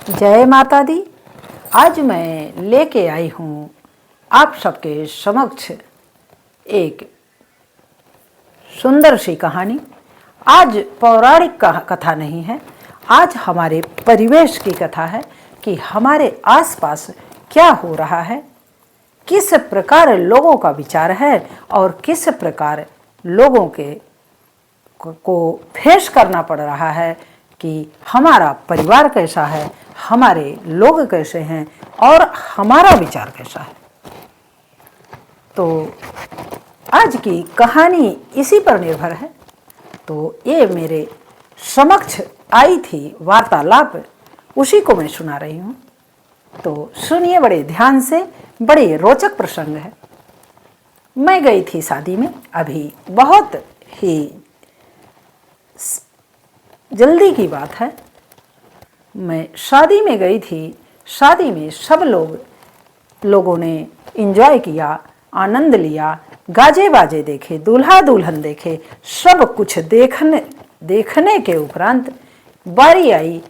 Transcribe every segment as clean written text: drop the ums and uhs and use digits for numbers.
जय माता दी। आज मैं लेके आई हूँ आप सबके समक्ष एक सुंदर सी कहानी। आज पौराणिक कथा नहीं है, आज हमारे परिवेश की कथा है कि हमारे आसपास क्या हो रहा है, किस प्रकार लोगों का विचार है और किस प्रकार लोगों को फेस करना पड़ रहा है कि हमारा परिवार कैसा है, हमारे लोग कैसे हैं और हमारा विचार कैसा है। तो आज की कहानी इसी पर निर्भर है। तो ये मेरे समक्ष आई थी वार्तालाप, उसी को मैं सुना रही हूँ। तो सुनिए बड़े ध्यान से, बड़े रोचक प्रसंग है। मैं गई थी शादी में, अभी बहुत ही जल्दी की बात है। मैं शादी में गई थी। शादी में सब लोगों ने एंजॉय किया, आनंद लिया, गाजे बाजे देखे, दूल्हा दुल्हन देखे, सब कुछ देखने के उपरांत बारी आई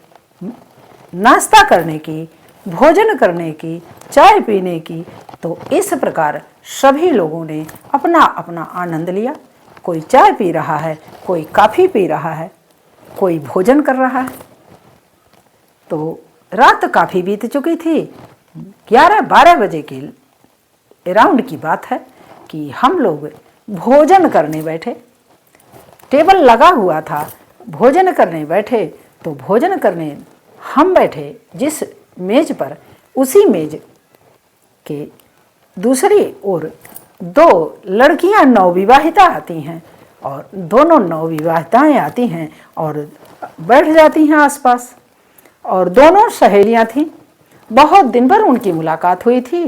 नाश्ता करने की, भोजन करने की, चाय पीने की। तो इस प्रकार सभी लोगों ने अपना अपना आनंद लिया। कोई चाय पी रहा है, कोई कॉफ़ी पी रहा है, कोई भोजन कर रहा है। तो रात काफ़ी बीत चुकी थी। 11-12 बजे के अराउंड की बात है कि हम लोग भोजन करने बैठे। टेबल लगा हुआ था, भोजन करने बैठे। तो भोजन करने हम बैठे जिस मेज पर, उसी मेज के दूसरी ओर 2 लड़कियां नवविवाहिता आती हैं और दोनों नवविवाहिताएं आती हैं और बैठ जाती हैं आसपास। और दोनों सहेलियां थीं, बहुत दिन भर उनकी मुलाकात हुई थी।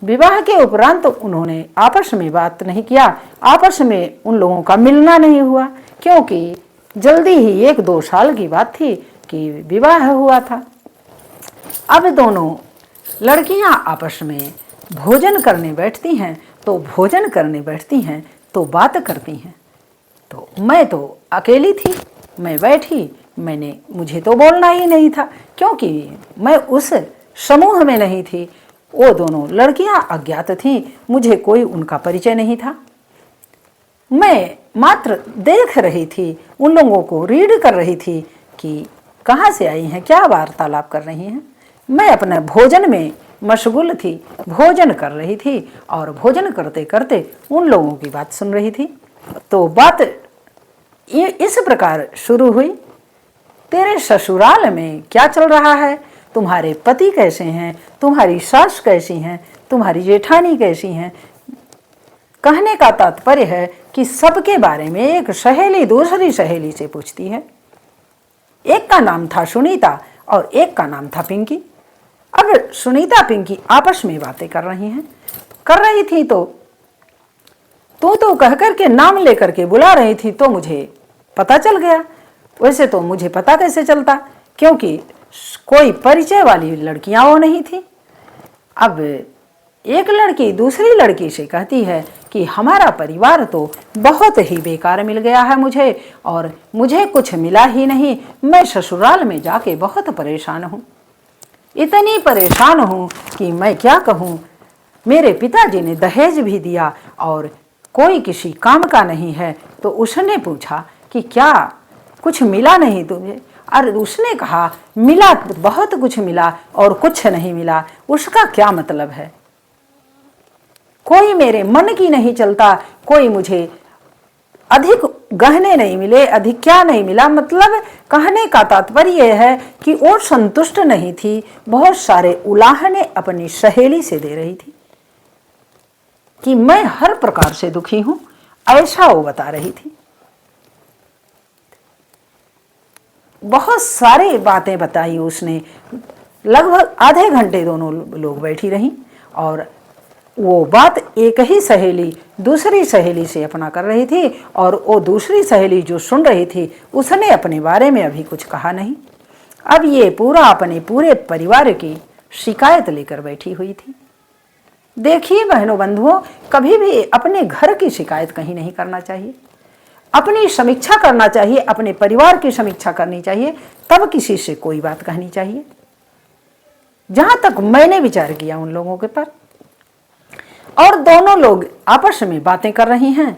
विवाह के उपरांत तो उन्होंने आपस में बात नहीं किया, आपस में उन लोगों का मिलना नहीं हुआ, क्योंकि जल्दी ही 1-2 साल की बात थी कि विवाह हुआ था। अब दोनों लड़कियां आपस में भोजन करने बैठती हैं, तो भोजन करने बैठती हैं तो बात करती हैं। तो मैं तो अकेली थी, मैं बैठी, मुझे तो बोलना ही नहीं था, क्योंकि मैं उस समूह में नहीं थी। वो दोनों लड़कियां अज्ञात थीं, मुझे कोई उनका परिचय नहीं था। मैं मात्र देख रही थी, उन लोगों को रीड कर रही थी कि कहाँ से आई हैं, क्या वार्तालाप कर रही हैं। मैं अपने भोजन में मशगूल थी, भोजन कर रही थी और भोजन करते करते उन लोगों की बात सुन रही थी। तो बात ये इस प्रकार शुरू हुई, तेरे ससुराल में क्या चल रहा है, तुम्हारे पति कैसे हैं, तुम्हारी सास कैसी हैं, तुम्हारी जेठानी कैसी हैं। कहने का तात्पर्य है कि सबके बारे में एक सहेली दूसरी सहेली से पूछती है। एक का नाम था सुनीता और एक का नाम था पिंकी। अब सुनीता पिंकी आपस में बातें कर रही थी। तो तू कह कर के नाम लेकर के बुला रही थी, तो मुझे पता चल गया। वैसे तो मुझे पता कैसे चलता, क्योंकि कोई परिचय वाली लड़कियां वो नहीं थी। अब एक लड़की दूसरी लड़की से कहती है कि हमारा परिवार तो बहुत ही बेकार मिल गया है मुझे, और मुझे कुछ मिला ही नहीं। मैं ससुराल में जाके बहुत परेशान हूँ, इतनी परेशान हूँ कि मैं क्या कहूँ। मेरे पिताजी ने दहेज भी दिया और कोई किसी काम का नहीं है। तो उसने पूछा कि क्या कुछ मिला नहीं तुझे? और उसने कहा मिला, बहुत कुछ मिला और कुछ नहीं मिला। उसका क्या मतलब है? कोई मेरे मन की नहीं चलता, कोई मुझे अधिक गहने नहीं मिले, अधिक क्या नहीं मिला। मतलब कहने का तात्पर्य है कि वो संतुष्ट नहीं थी, बहुत सारे उलाहने अपनी सहेली से दे रही थी कि मैं हर प्रकार से दुखी हूं, ऐसा वो बता रही थी। बहुत सारी बातें बताई उसने। लगभग आधे घंटे दोनों लोग बैठी रहीं और वो बात एक ही सहेली दूसरी सहेली से अपना कर रही थी, और वो दूसरी सहेली जो सुन रही थी उसने अपने बारे में अभी कुछ कहा नहीं। अब ये पूरा अपने पूरे परिवार की शिकायत लेकर बैठी हुई थी। देखिए बहनों बंधुओं, कभी भी अपने घर की शिकायत कहीं नहीं करना चाहिए। अपनी समीक्षा करना चाहिए, अपने परिवार की समीक्षा करनी चाहिए, तब किसी से कोई बात कहनी चाहिए। जहां तक मैंने विचार किया उन लोगों के पर। और दोनों लोग आपस में बातें कर रही हैं।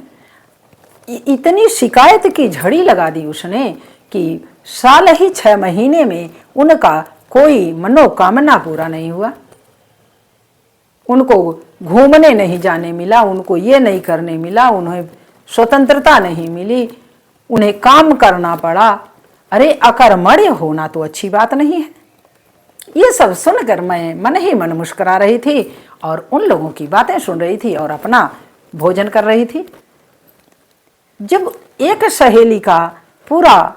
इतनी शिकायत की झड़ी लगा दी उसने कि साल ही 6 महीने में उनका कोई मनोकामना पूरा नहीं हुआ। उनको घूमने नहीं जाने मिला, उनको ये नहीं करने मिला, उन्हें स्वतंत्रता नहीं मिली, उन्हें काम करना पड़ा। अरे अकर्मण्य होना तो अच्छी बात नहीं है। ये सब सुनकर मैं मन ही मन मुस्कुरा रही थी और उन लोगों की बातें सुन रही थी और अपना भोजन कर रही थी। जब एक सहेली का पूरा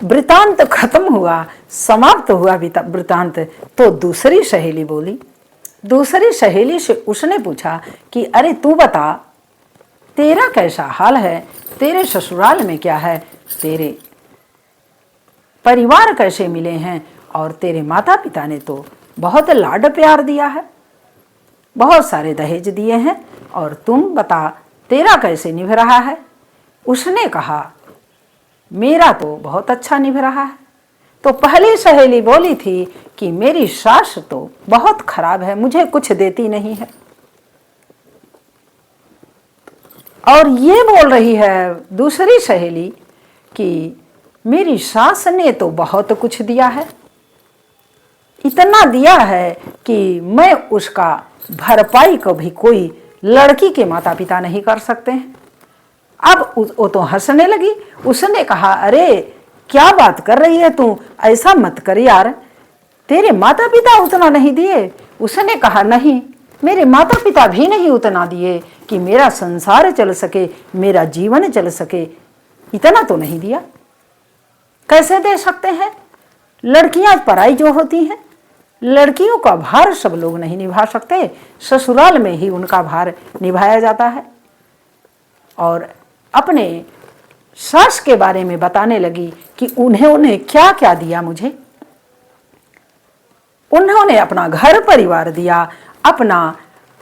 वृतांत खत्म हुआ, समाप्त हुआ वृतांत, तो दूसरी सहेली बोली। दूसरी सहेली से उसने पूछा कि अरे तू बता, तेरा कैसा हाल है, तेरे ससुराल में क्या है, तेरे परिवार कैसे मिले हैं, और तेरे माता पिता ने तो बहुत लाड प्यार दिया है, बहुत सारे दहेज दिए हैं, और तुम बता तेरा कैसे निभ रहा है। उसने कहा मेरा तो बहुत अच्छा निभ रहा है। तो पहली सहेली बोली थी कि मेरी सास तो बहुत खराब है, मुझे कुछ देती नहीं है। और ये बोल रही है दूसरी सहेली कि मेरी सास ने तो बहुत कुछ दिया है, इतना दिया है कि मैं उसका भरपाई कभी कोई लड़की के माता पिता नहीं कर सकते हैं। अब वो तो हंसने लगी। उसने कहा अरे क्या बात कर रही है तू, ऐसा मत कर यार, तेरे माता पिता उतना नहीं दिए। उसने कहा नहीं, मेरे माता पिता भी नहीं उतना दिए कि मेरा संसार चल सके, मेरा जीवन चल सके, इतना तो नहीं दिया। कैसे दे सकते हैं? लड़कियां पराई जो होती हैं, लड़कियों का भार सब लोग नहीं निभा सकते, ससुराल में ही उनका भार निभाया जाता है। और अपने सास के बारे में बताने लगी कि उन्हें क्या क्या दिया मुझे। उन्होंने अपना घर परिवार दिया, अपना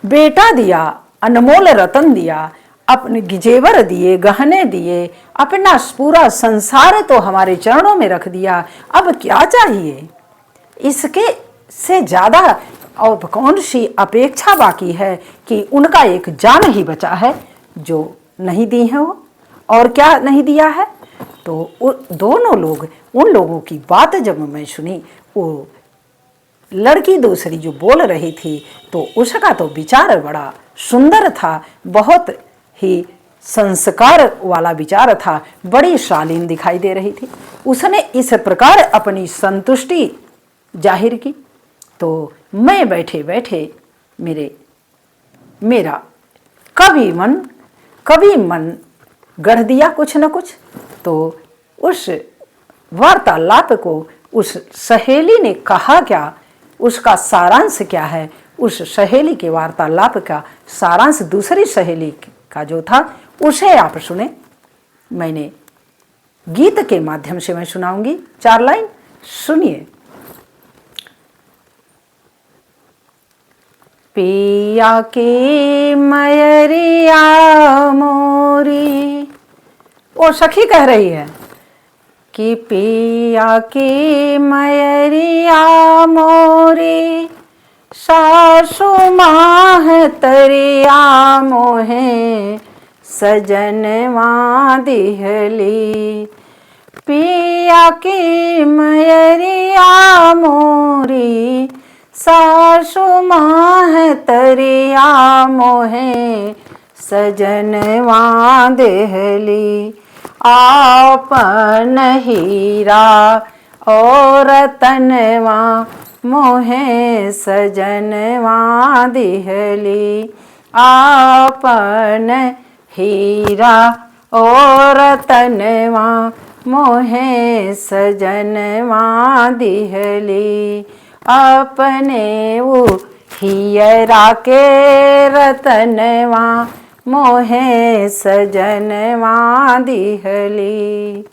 बेटा दिया, अनमोल रतन दिया, अपने जेवर दिए, गहने दिए, अपना पूरा संसार तो हमारे चरणों में रख दिया। अब क्या चाहिए? इसके से ज्यादा और कौन सी अपेक्षा बाकी है कि उनका एक जान ही बचा है जो नहीं दी है वो, और क्या नहीं दिया है। तो दोनों लोग, उन लोगों की बात जब मैं सुनी, वो लड़की दूसरी जो बोल रही थी तो उसका तो विचार बड़ा सुंदर था, बहुत ही संस्कार वाला विचार था, बड़ी शालीन दिखाई दे रही थी। उसने इस प्रकार अपनी संतुष्टि जाहिर की। तो मैं बैठे बैठे मेरा कभी मन गढ़ दिया कुछ न कुछ। तो उस वार्तालाप को उस सहेली ने कहा क्या, उसका सारांश क्या है, उस सहेली के वार्तालाप का सारांश दूसरी सहेली का जो था उसे आप सुने। मैंने गीत के माध्यम से मैं सुनाऊंगी 4 लाइन, सुनिए। पिया के मयरिया मोरी, वो सखी कह रही है कि पिया के मयरिया मोरी, सासु माह तरिया मोहे सजनवा दिहली। पिया के मयरिया मोरी, सासु माह तरिया मोहे सजनवा देहली। आपन हीरा और तनवा मोहे सजनवा दिहली। आपन हीरा और तनवा मोहे सजनवा दिहली। अपने वो हियरा के रतनवा मोहे सजनवा दिहली।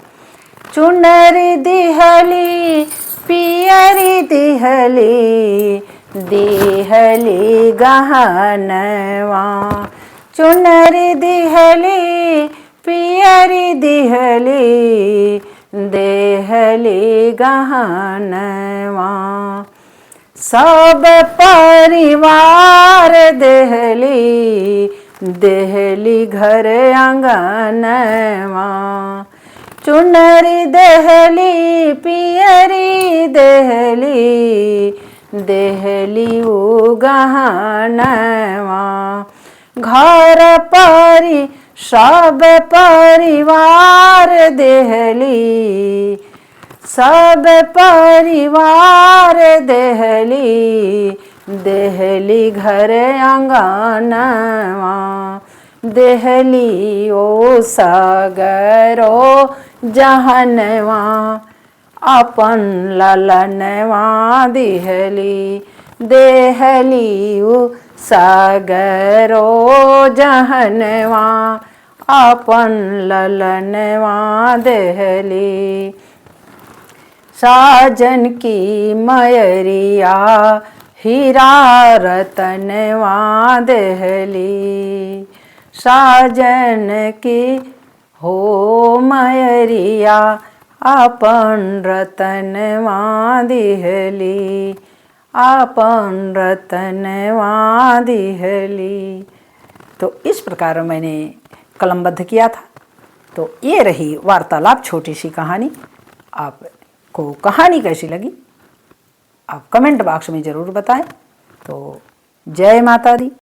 चुनरी दिहली पियरी दिहली, दिहली गहनवा। चुनरी दिहली पियरी दिहली, देहली गहनवा। सब परिवार देहली, देहली घर आंगनवा, चुनरी देहली पियरी देहली, देहली उ गहनवा, घर परि सब परिवार देहली, सब परिवार देहली, देहली घर आंगनवा, देहली ओ सगरो जहनवा, अपन ललनवा देहली, देहली उ सगरो जहनवा, अपन ललनवा देहली, साजन की मयरिया हीरा रतनवा देहली, साजन की हो मयरिया अपन रतनवा देहली, अपन रतनवा देहली। तो इस प्रकार मैंने कलमबद्ध किया था। तो ये रही वार्तालाप छोटी सी कहानी। आपको कहानी कैसी लगी आप कमेंट बॉक्स में ज़रूर बताएं। तो जय माता दी।